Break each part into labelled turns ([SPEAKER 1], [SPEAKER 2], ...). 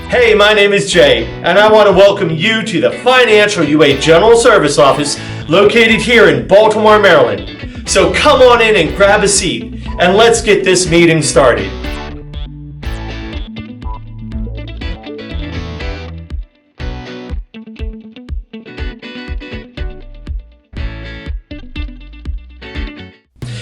[SPEAKER 1] Hey, my name is Jay, and I want to welcome you to the Financial UA General Service Office located here in Baltimore, Maryland. So come on in and grab a seat, and let's get this meeting started.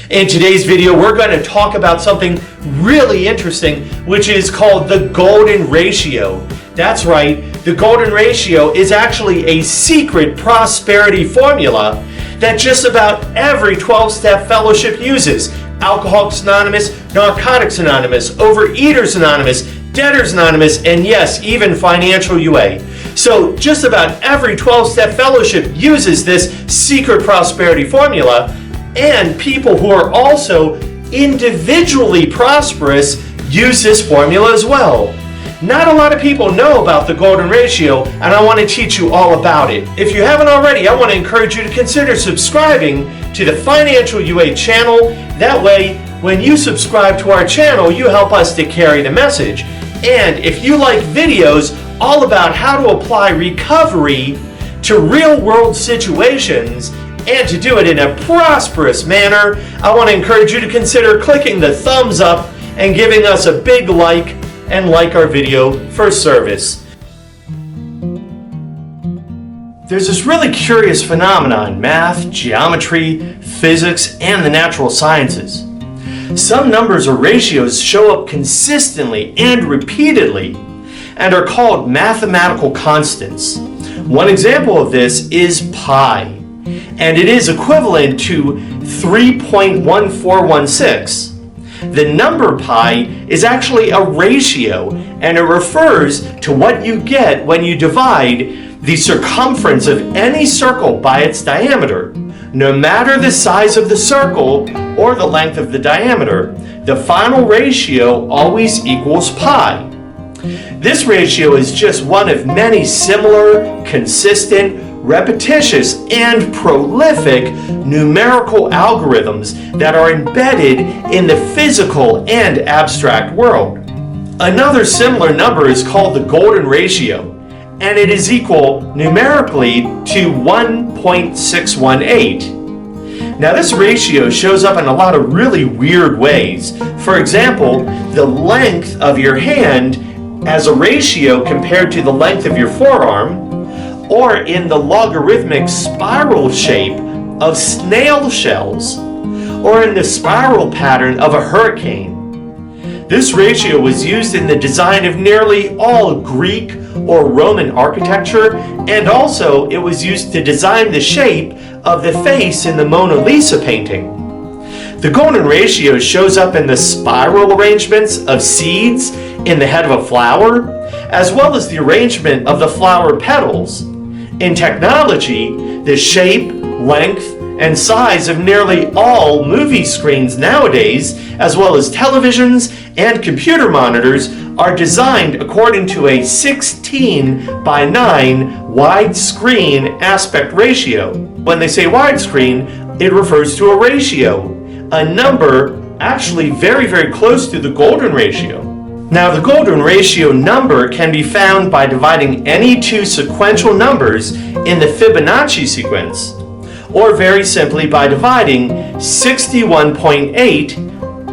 [SPEAKER 1] In today's video, we're going to talk about something really interesting, which is called the golden ratio. That's right, the golden ratio is actually a secret prosperity formula that just about every 12-step fellowship uses. Alcoholics Anonymous, Narcotics Anonymous, Overeaters Anonymous, Debtors Anonymous, and yes, even Financial UA. So just about every 12-step fellowship uses this secret prosperity formula. And people who are also individually prosperous use this formula as well. Not a lot of people know about the golden ratio, and I want to teach you all about it. If you haven't already, I want to encourage you to consider subscribing to the Financial UA channel. That way, when you subscribe to our channel, you help us to carry the message. And if you like videos all about how to apply recovery to real-world situations, and to do it in a prosperous manner, I want to encourage you to consider clicking the thumbs up and giving us a big like and like our video for service. There's this really curious phenomenon in math, geometry, physics, and the natural sciences. Some numbers or ratios show up consistently and repeatedly and are called mathematical constants. One example of this is pi. And it is equivalent to 3.1416. The number pi is actually a ratio, and it refers to what you get when you divide the circumference of any circle by its diameter. No matter the size of the circle or the length of the diameter, the final ratio always equals pi. This ratio is just one of many similar, consistent, repetitious, and prolific numerical algorithms that are embedded in the physical and abstract world. Another similar number is called the golden ratio, and it is equal numerically to 1.618. Now this ratio shows up in a lot of really weird ways. For example, the length of your hand as a ratio compared to the length of your forearm, or in the logarithmic spiral shape of snail shells, or in the spiral pattern of a hurricane. This ratio was used in the design of nearly all Greek or Roman architecture, and also it was used to design the shape of the face in the Mona Lisa painting. The golden ratio shows up in the spiral arrangements of seeds in the head of a flower, as well as the arrangement of the flower petals. In technology, the shape, length, and size of nearly all movie screens nowadays, as well as televisions and computer monitors, are designed according to a 16:9 widescreen aspect ratio. When they say widescreen, it refers to a ratio, a number actually very, very close to the golden ratio. Now, the golden ratio number can be found by dividing any two sequential numbers in the Fibonacci sequence, or very simply by dividing 61.8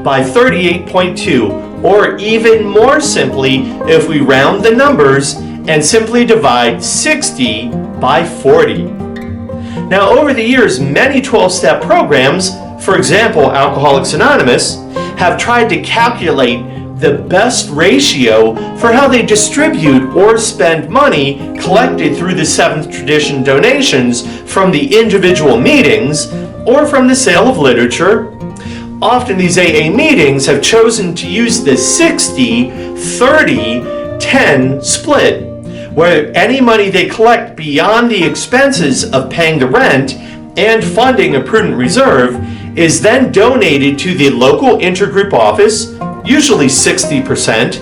[SPEAKER 1] by 38.2, or even more simply if we round the numbers and simply divide 60 by 40. Now, over the years, many 12-step programs, for example, Alcoholics Anonymous, have tried to calculate the best ratio for how they distribute or spend money collected through the Seventh Tradition donations from the individual meetings or from the sale of literature. Often these AA meetings have chosen to use the 60-30-10 split, where any money they collect beyond the expenses of paying the rent and funding a prudent reserve is then donated to the local intergroup office, usually 60%,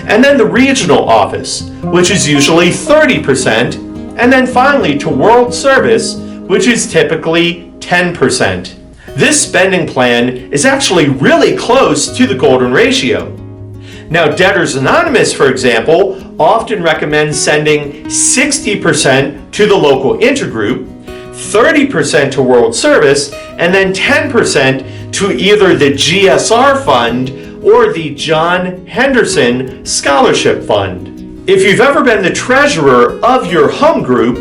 [SPEAKER 1] and then the regional office, which is usually 30%, and then finally to World Service, which is typically 10%. This spending plan is actually really close to the golden ratio. Now, Debtors Anonymous, for example, often recommends sending 60% to the local intergroup, 30% to World Service, and then 10% to either the GSR Fund or the John Henderson Scholarship Fund. If you've ever been the treasurer of your home group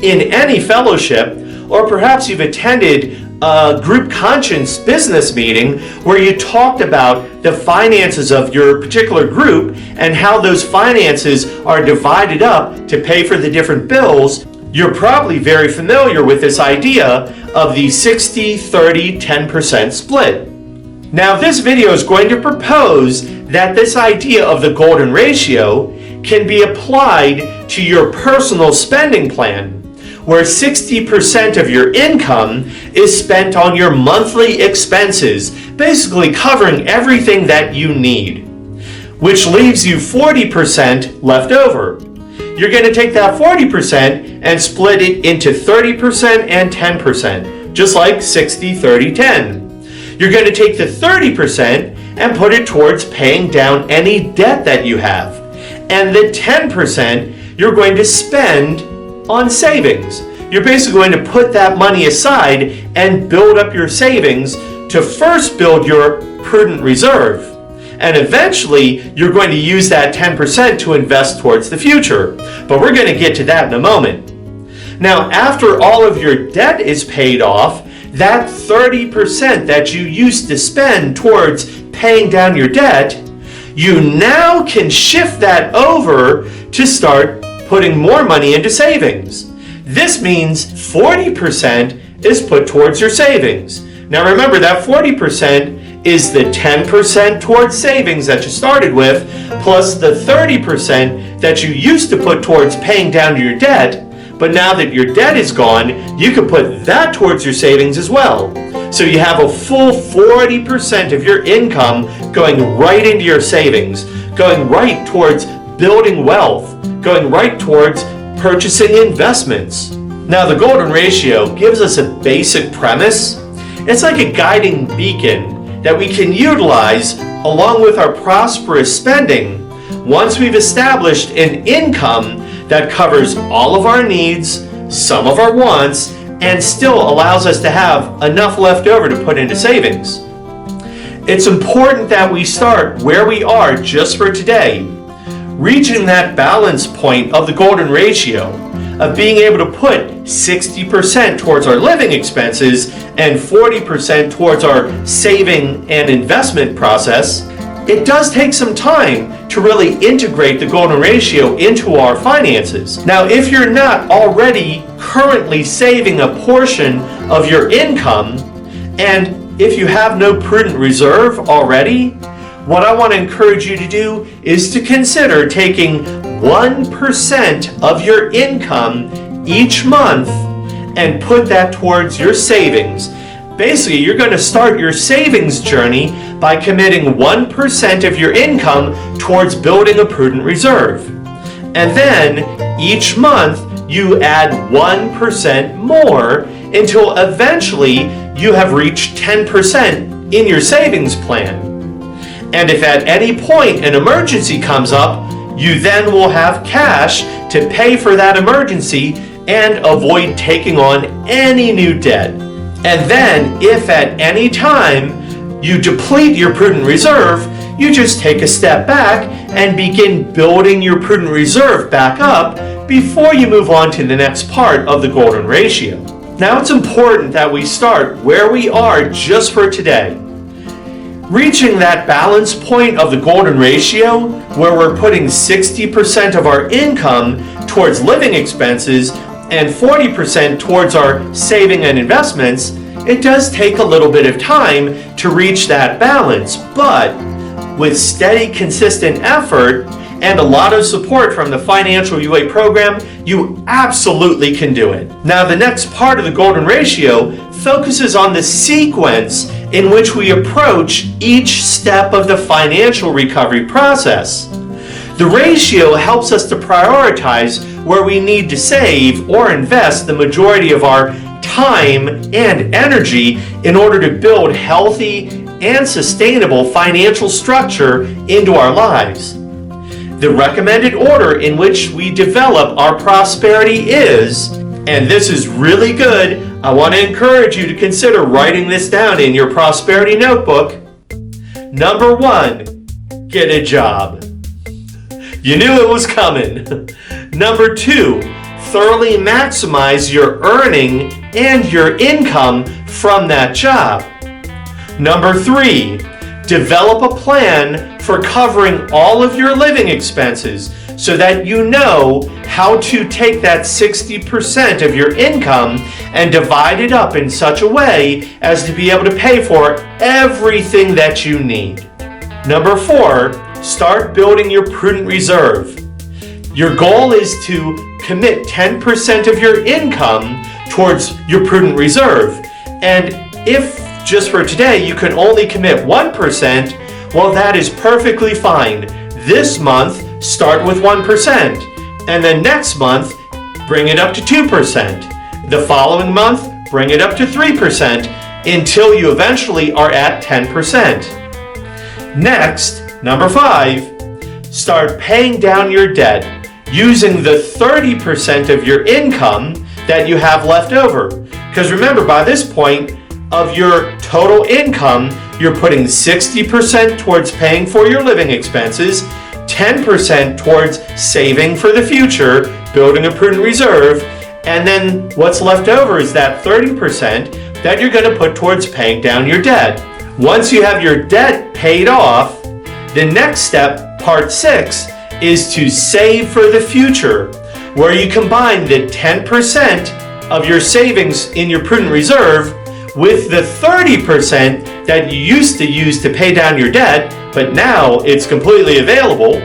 [SPEAKER 1] in any fellowship, or perhaps you've attended a group conscience business meeting where you talked about the finances of your particular group and how those finances are divided up to pay for the different bills, you're probably very familiar with this idea of the 60-30-10% split. Now, this video is going to propose that this idea of the golden ratio can be applied to your personal spending plan, where 60% of your income is spent on your monthly expenses, basically covering everything that you need, which leaves you 40% left over. You're going to take that 40% and split it into 30% and 10%, just like 60-30-10. You're going to take the 30% and put it towards paying down any debt that you have. And the 10% you're going to spend on savings. You're basically going to put that money aside and build up your savings to first build your prudent reserve. And eventually, you're going to use that 10% to invest towards the future. But we're going to get to that in a moment. Now, after all of your debt is paid off, that 30% that you used to spend towards paying down your debt, you now can shift that over to start putting more money into savings. This means 40% is put towards your savings. Now remember, that 40% is the 10% towards savings that you started with, plus the 30% that you used to put towards paying down your debt. But now that your debt is gone, you can put that towards your savings as well. So you have a full 40% of your income going right into your savings, going right towards building wealth, going right towards purchasing investments. Now, the golden ratio gives us a basic premise. It's like a guiding beacon that we can utilize along with our prosperous spending once we've established an income that covers all of our needs, some of our wants, and still allows us to have enough left over to put into savings. It's important that we start where we are just for today, reaching that balance point of the golden ratio of being able to put 60% towards our living expenses and 40% towards our saving and investment process. It does take some time to really integrate the golden ratio into our finances. Now, if you're not already currently saving a portion of your income, and if you have no prudent reserve already, what I want to encourage you to do is to consider taking 1% of your income each month and put that towards your savings. Basically, you're going to start your savings journey by committing 1% of your income towards building a prudent reserve. And then each month you add 1% more until eventually you have reached 10% in your savings plan. And if at any point an emergency comes up, you then will have cash to pay for that emergency and avoid taking on any new debt. And then, if at any time you deplete your prudent reserve, you just take a step back and begin building your prudent reserve back up before you move on to the next part of the golden ratio. Now, it's important that we start where we are just for today. Reaching that balance point of the golden ratio, where we're putting 60% of our income towards living expenses and 40% towards our saving and investments, it does take a little bit of time to reach that balance, but with steady, consistent effort and a lot of support from the Financial UA program, you absolutely can do it. Now, the next part of the golden ratio focuses on the sequence in which we approach each step of the financial recovery process. The ratio helps us to prioritize where we need to save or invest the majority of our time and energy in order to build healthy and sustainable financial structure into our lives. The recommended order in which we develop our prosperity is, and this is really good, I want to encourage you to consider writing this down in your prosperity notebook. Number 1, get a job. You knew it was coming. Number 2, thoroughly maximize your earning and your income from that job. Number 3, develop a plan for covering all of your living expenses so that you know how to take that 60% of your income and divide it up in such a way as to be able to pay for everything that you need. Number 4, start building your prudent reserve. Your goal is to commit 10% of your income towards your prudent reserve. And if just for today you can only commit 1%, well, that is perfectly fine. This month, start with 1%. And then next month, bring it up to 2%. The following month, bring it up to 3% until you eventually are at 10%. Next, number 5, start paying down your debt using the 30% of your income that you have left over. Because remember, by this point of your total income, you're putting 60% towards paying for your living expenses, 10% towards saving for the future, building a prudent reserve, and then what's left over is that 30% that you're going to put towards paying down your debt. Once you have your debt paid off, the next step, part 6, is to save for the future, where you combine the 10% of your savings in your prudent reserve with the 30% that you used to use to pay down your debt, but now it's completely available.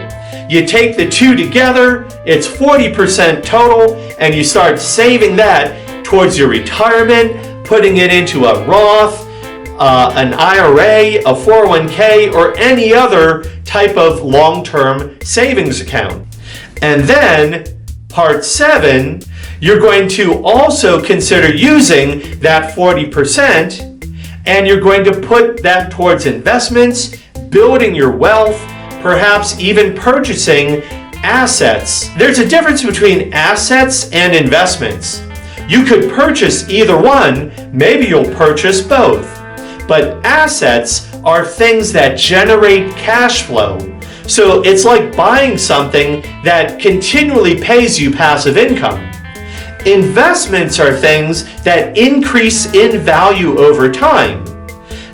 [SPEAKER 1] You take the two together, it's 40% total, and you start saving that towards your retirement, putting it into a Roth, an IRA, a 401k, or any other type of long-term savings account. And then, part 7, you're going to also consider using that 40%, and you're going to put that towards investments, building your wealth, perhaps even purchasing assets. There's a difference between assets and investments. You could purchase either one, maybe you'll purchase both. But assets are things that generate cash flow. So it's like buying something that continually pays you passive income. Investments are things that increase in value over time.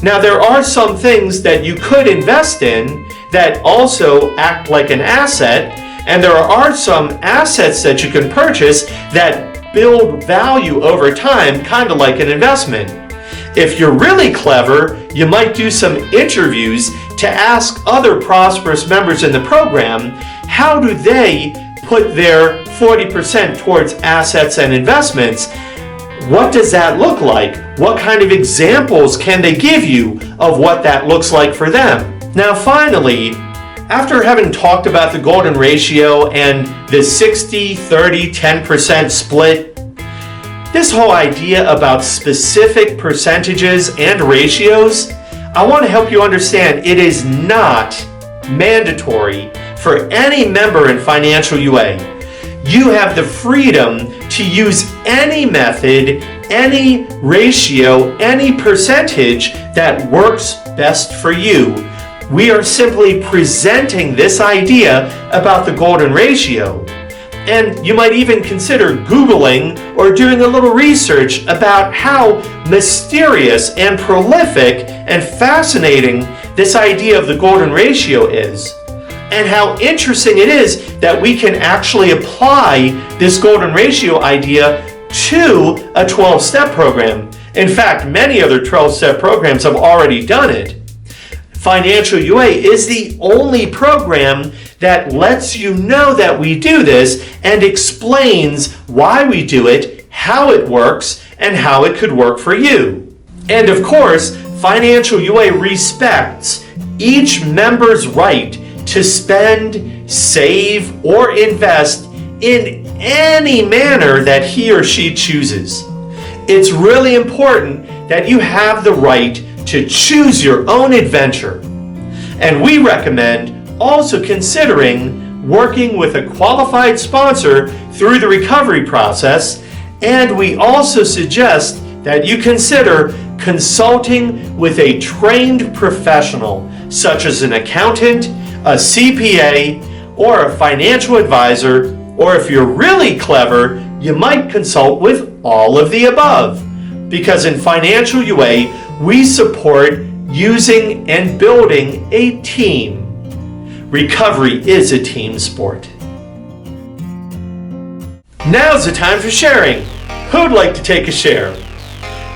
[SPEAKER 1] Now, there are some things that you could invest in that also act like an asset, and there are some assets that you can purchase that build value over time, kind of like an investment. If you're really clever, you might do some interviews to ask other prosperous members in the program, how do they put their 40% towards assets and investments? What does that look like? What kind of examples can they give you of what that looks like for them? Now finally, after having talked about the golden ratio and the 60, 30, 10% split, this whole idea about specific percentages and ratios, I want to help you understand it is not mandatory for any member in Financial UA. You have the freedom to use any method, any ratio, any percentage that works best for you. We are simply presenting this idea about the golden ratio. And you might even consider Googling or doing a little research about how mysterious and prolific and fascinating this idea of the golden ratio is, and how interesting it is that we can actually apply this golden ratio idea to a 12-step program. In fact, many other 12-step programs have already done it. Financial UA is the only program that lets you know that we do this and explains why we do it, how it works, and how it could work for you. And of course, Financial UA respects each member's right to spend, save, or invest in any manner that he or she chooses. It's really important that you have the right to choose your own adventure. And we recommend also considering working with a qualified sponsor through the recovery process, and we also suggest that you consider consulting with a trained professional, such as an accountant, a CPA, or a financial advisor, or if you're really clever, you might consult with all of the above. Because in Financial UA, we support using and building a team. Recovery is a team sport. Now's the time for sharing. Who'd like to take a share?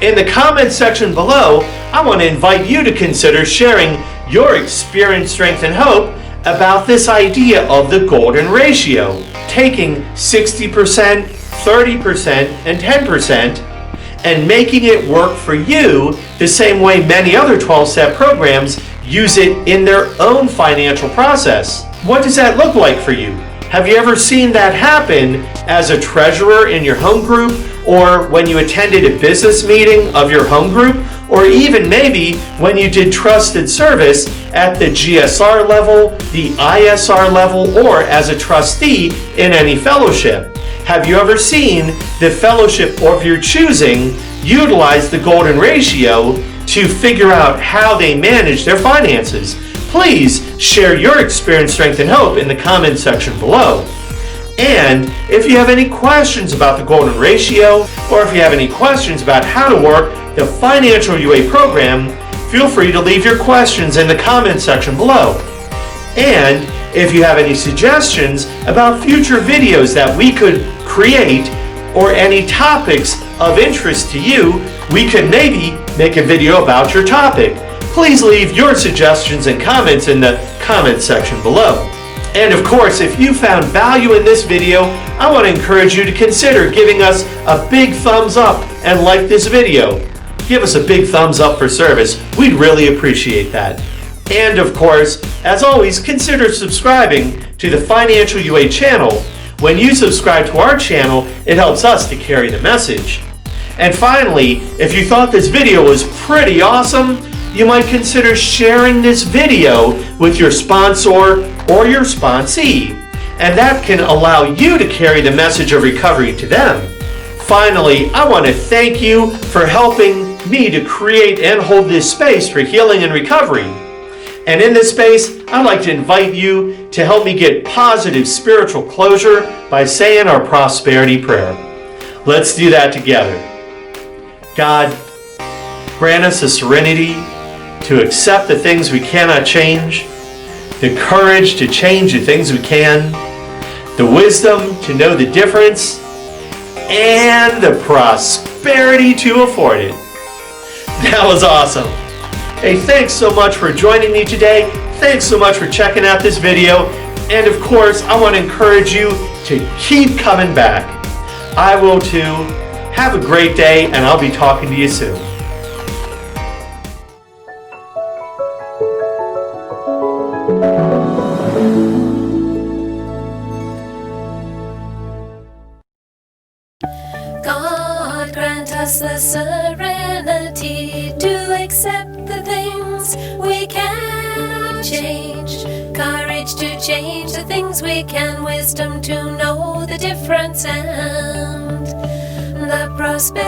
[SPEAKER 1] In the comments section below, I want to invite you to consider sharing your experience, strength, and hope about this idea of the golden ratio, taking 60%, 30%, and 10% and making it work for you the same way many other 12-step programs use it in their own financial process. What does that look like for you? Have you ever seen that happen as a treasurer in your home group, or when you attended a business meeting of your home group, or even maybe when you did trusted service at the GSR level, the ISR level, or as a trustee in any fellowship? Have you ever seen the fellowship of your choosing utilize the golden ratio to figure out how they manage their finances? Please share your experience, strength, and hope in the comments section below. And if you have any questions about the golden ratio, or if you have any questions about how to work the Financial UA program, feel free to leave your questions in the comments section below. And if you have any suggestions about future videos that we could create, or any topics of interest to you, we could maybe make a video about your topic. Please leave your suggestions and comments in the comments section below. And of course, if you found value in this video, I want to encourage you to consider giving us a big thumbs up and like this video. Give us a big thumbs up for service. We'd really appreciate that. And of course, as always, consider subscribing to the Financial UA channel. When you subscribe to our channel, it helps us to carry the message. And finally, if you thought this video was pretty awesome, you might consider sharing this video with your sponsor or your sponsee, and that can allow you to carry the message of recovery to them. Finally, I want to thank you for helping me to create and hold this space for healing and recovery. And in this space, I'd like to invite you to help me get positive spiritual closure by saying our prosperity prayer. Let's do that together. God, grant us the serenity to accept the things we cannot change, the courage to change the things we can, the wisdom to know the difference, and the prosperity to afford it. That was awesome. Hey, thanks so much for joining me today. Thanks so much for checking out this video. And of course, I want to encourage you to keep coming back. I will too. Have a great day, and I'll be talking to you soon.
[SPEAKER 2] God grant us the serenity to accept the things we cannot change, courage to change the things we can, wisdom to know the difference, and the prosperity